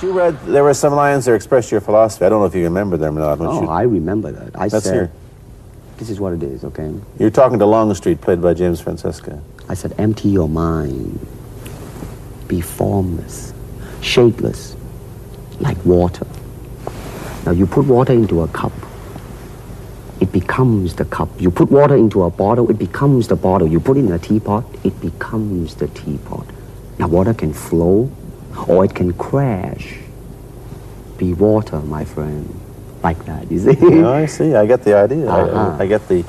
You read, there were some lines that expressed your philosophy. I don't know if you remember them or not. Oh, I remember that. I Let's said, hear. this is what it is, okay? You're talking to Longstreet, played by James Francesca. I said, empty your mind. Be formless, shapeless, like water. Now, you put water into a cup, it becomes the cup. You put water into a bottle, it becomes the bottle. You put it in a teapot, it becomes the teapot. Now, water can flow, or it can crash. Be water, my friend. Like that, you see? No, I see. I get the idea. I get the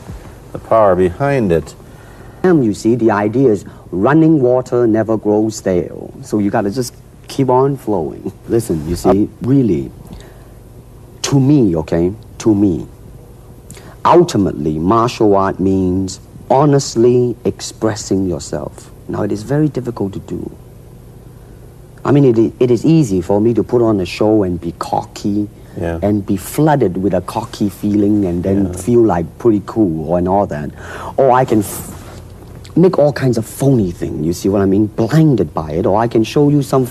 power behind it. You see, the idea is running water never grows stale. So you got to just keep on flowing. Listen, you see, really, to me, okay, to me, ultimately, martial art means honestly expressing yourself. Now, it is very difficult to do. I mean, it is easy for me to put on a show and be cocky, and be flooded with a cocky feeling and then feel like pretty cool and all that. Or I can make all kinds of phony things, you see what I mean? Blinded by it. Or I can show you some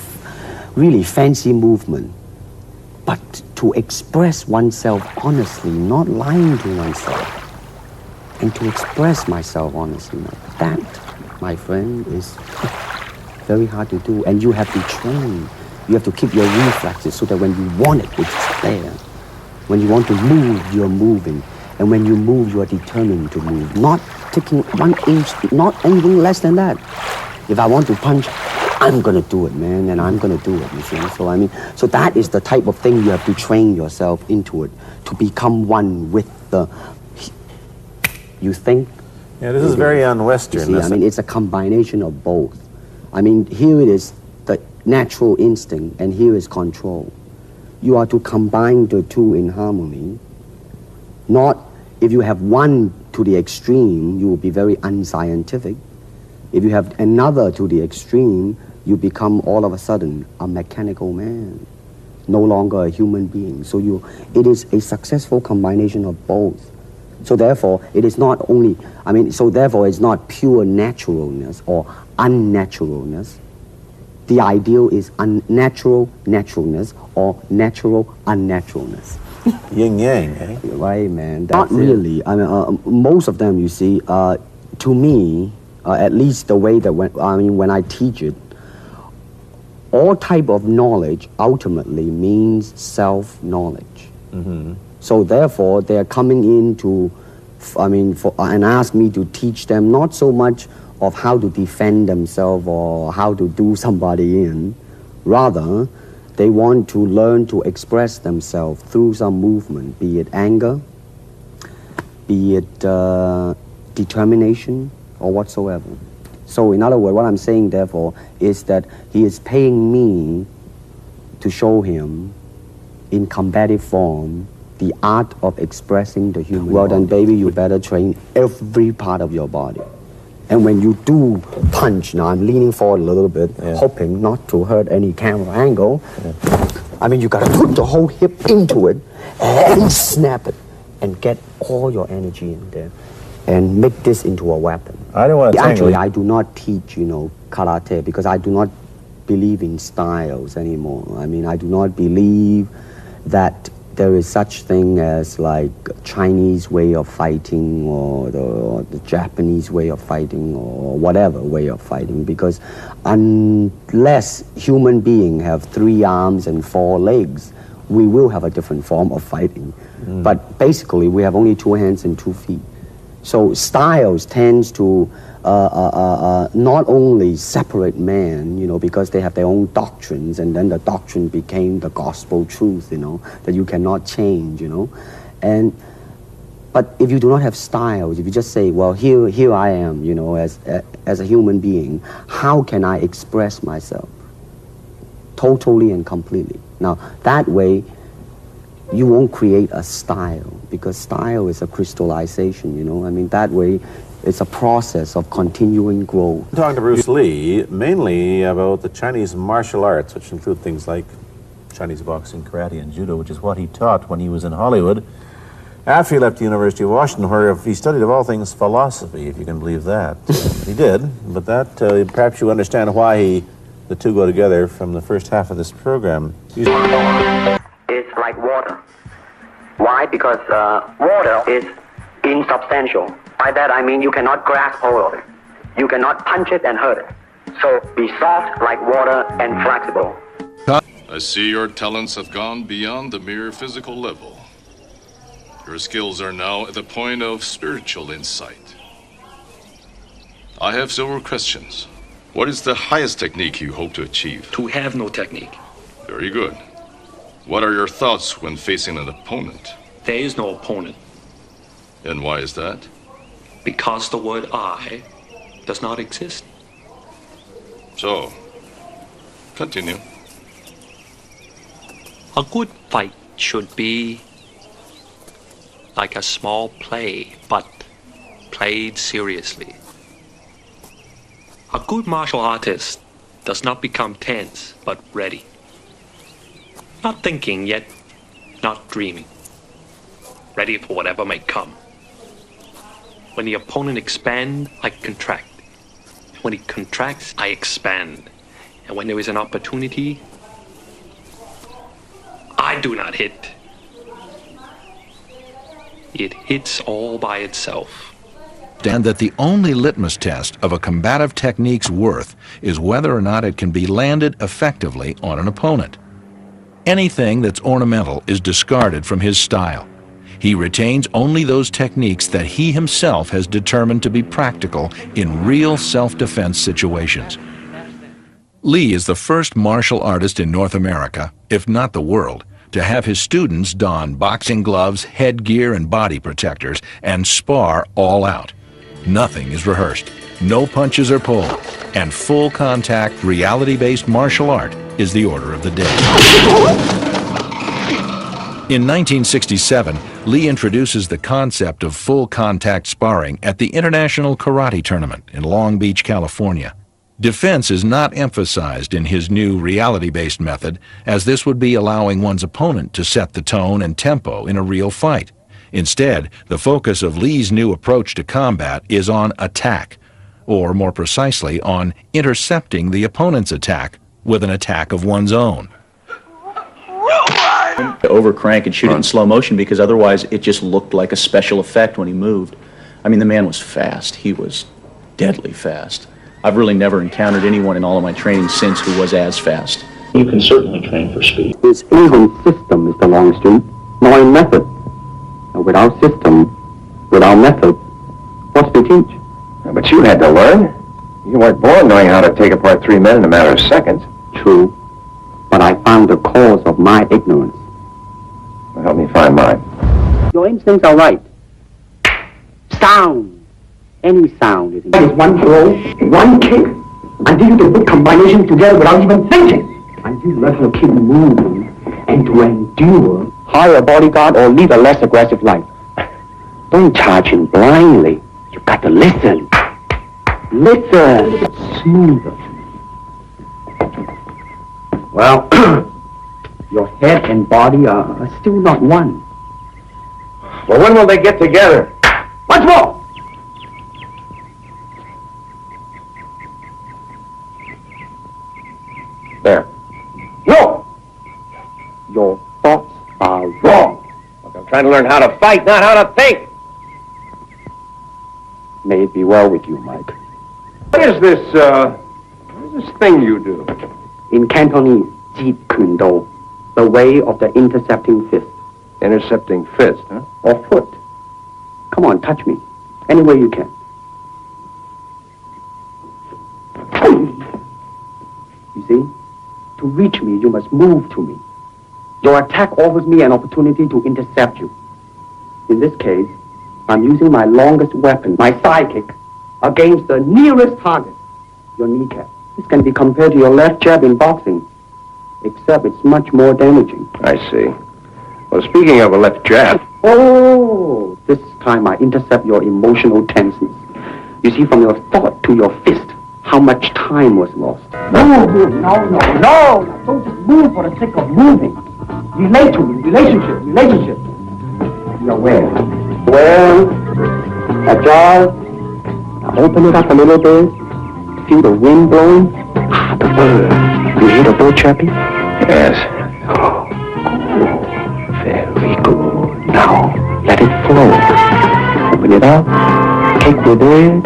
really fancy movement. But to express oneself honestly, not lying to oneself, and to express myself honestly, that, my friend, is very hard to do. And you have to train. You have to keep your reflexes so that when you want it, it's there. When you want to move, you're moving. And when you move, you are determined to move. Not taking 1 inch, not anything less than that. If I want to punch, I'm going to do it, man, and I'm going to do it, you see. So, I mean, so that is the type of thing you have to train yourself into it, to become one with the, you think? Yeah, this is very un-Western. See, I mean, it's a combination of both. I mean, here it is the natural instinct, and here is control. You are to combine the two in harmony. Not, if you have one to the extreme, you will be very unscientific. If you have another to the extreme, you become all of a sudden a mechanical man, no longer a human being. So it is a successful combination of both. So therefore, it is not only, I mean, so therefore it's not pure naturalness or unnaturalness. The ideal is unnatural naturalness or natural unnaturalness. Yin yang, eh? Right, man. Not really. I mean, most of them, you see, to me, at least the way that when I teach it, all type of knowledge ultimately means self-knowledge. Mm-hmm. So therefore, they're coming in to, and ask me to teach them not so much of how to defend themselves or how to do somebody in. Rather, they want to learn to express themselves through some movement, be it anger, be it determination, or whatsoever. So in other words, what I'm saying, therefore, is that he is paying me to show him in combative form the art of expressing the human body. Well then, baby, you better train every part of your body. And when you do punch, now I'm leaning forward a little bit, hoping not to hurt any camera angle. I mean, you gotta put the whole hip into it and snap it and get all your energy in there and make this into a weapon. I don't want to Actually, I do not teach, karate because I do not believe in styles anymore. I mean, I do not believe that there is such thing as like Chinese way of fighting or the Japanese way of fighting or whatever way of fighting, because unless human beings have 3 arms and 4 legs, we will have a different form of fighting. But basically, we have only 2 hands and 2 feet. So styles tends to not only separate man, because they have their own doctrines, and then the doctrine became the gospel truth, that you cannot change, But if you do not have styles, if you just say, well, here I am, as a human being, how can I express myself? Totally and completely. Now, that way, you won't create a style, because style is a crystallization, I mean, that way, it's a process of continuing growth. I'm talking to Bruce Lee, mainly about the Chinese martial arts, which include things like Chinese boxing, karate, and judo, which is what he taught when he was in Hollywood. After he left the University of Washington, where he studied, of all things, philosophy, if you can believe that. He did, but that, perhaps you understand why he the two go together from the first half of this program. It's like water. Why? Because water is insubstantial. By that I mean you cannot grasp hold of it. You cannot punch it and hurt it. So be soft like water and flexible. I see your talents have gone beyond the mere physical level. Your skills are now at the point of spiritual insight. I have several questions. What is the highest technique you hope to achieve? To have no technique. Very good. What are your thoughts when facing an opponent? There is no opponent, And why is that? because the word I does not exist. So, continue. A good fight should be like a small play, but played seriously. A good martial artist does not become tense, but ready. Not thinking, yet not dreaming. Ready for whatever may come. When the opponent expands, I contract. When he contracts, I expand. And when there is an opportunity, I do not hit. It hits all by itself. And that the only litmus test of a combative technique's worth is whether or not it can be landed effectively on an opponent. Anything that's ornamental is discarded from his style. He retains only those techniques that he himself has determined to be practical in real self-defense situations. Lee is the first martial artist in North America, if not the world, to have his students don boxing gloves, headgear, and body protectors and spar all out. Nothing is rehearsed, no punches are pulled, and full contact, reality-based martial art is the order of the day. In 1967, Lee introduces the concept of full contact sparring at the International Karate Tournament in Long Beach, California. Defense is not emphasized in his new reality-based method, as this would be allowing one's opponent to set the tone and tempo in a real fight. Instead, the focus of Lee's new approach to combat is on attack, or more precisely, on intercepting the opponent's attack with an attack of one's own. To overcrank and shoot it in slow motion, because otherwise it just looked like a special effect when he moved. I mean, the man was fast. He was deadly fast. I've really never encountered anyone in all of my training since who was as fast. You can certainly train for speed. It's even system, Mr. Longstreet, nor in method. And without system, without method, what's to teach? But you had to learn. You weren't born knowing how to take apart three men in a matter of seconds. True, but I found the cause of my ignorance. Well, help me find mine. Your instincts are right. Sound. Any sound is one throw, one kick, until you can put combinations together without even thinking. Until you learn to keep moving and to endure. Hire a bodyguard or lead a less aggressive life. Don't charge him blindly. You got to listen. Listen. Smoother. Well, your head and body are still not one. Well, when will they get together? Once more. There. No! Your thoughts are wrong. Look, I'm trying to learn how to fight, not how to think. May it be well with you, Mike. What is this thing you do? In Cantonese, Jeet Kune Do, the way of the intercepting fist. Intercepting fist, huh? Or foot. Come on, touch me. Any way you can. You see? To reach me, you must move to me. Your attack offers me an opportunity to intercept you. In this case, I'm using my longest weapon, my sidekick, against the nearest target, your kneecap. This can be compared to your left jab in boxing, except it's much more damaging. I see. Well, speaking of a left jab... Oh, this time I intercept your emotional tenseness. You see, from your thought to your fist, how much time was lost. No. Don't just move for the sake of moving. Relate to me. Relationship. You're where? Well, ajar. Now open it up a little bit. Feel the wind blowing. the bird. You hear the bird chirping? Yes. Oh, very good. Now, let it flow. Open it up. Kick the bird.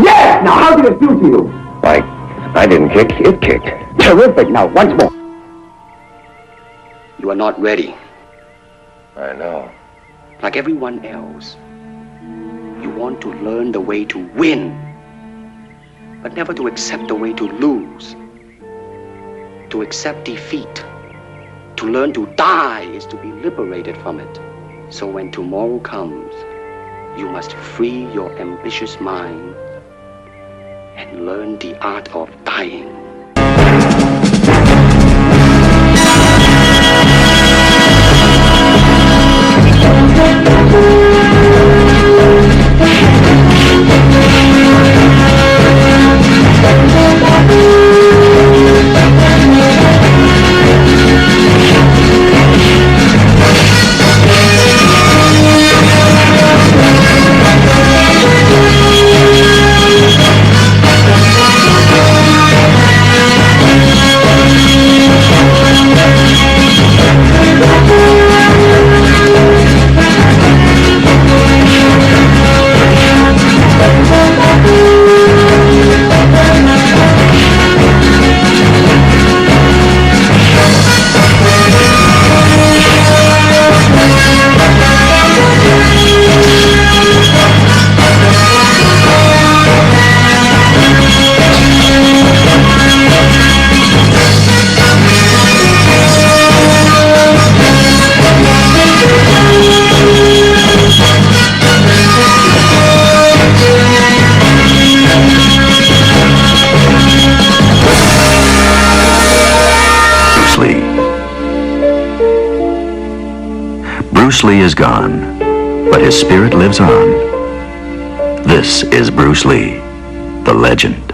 Yes! Now, how did it feel to you? I didn't kick. It kicked. Terrific. Now, once more. You are not ready. I know. Like everyone else, you want to learn the way to win, but never to accept the way to lose. To accept defeat, to learn to die is to be liberated from it. So when tomorrow comes, you must free your ambitious mind and learn the art of dying. Bruce Lee is gone, but his spirit lives on. This is Bruce Lee, the legend.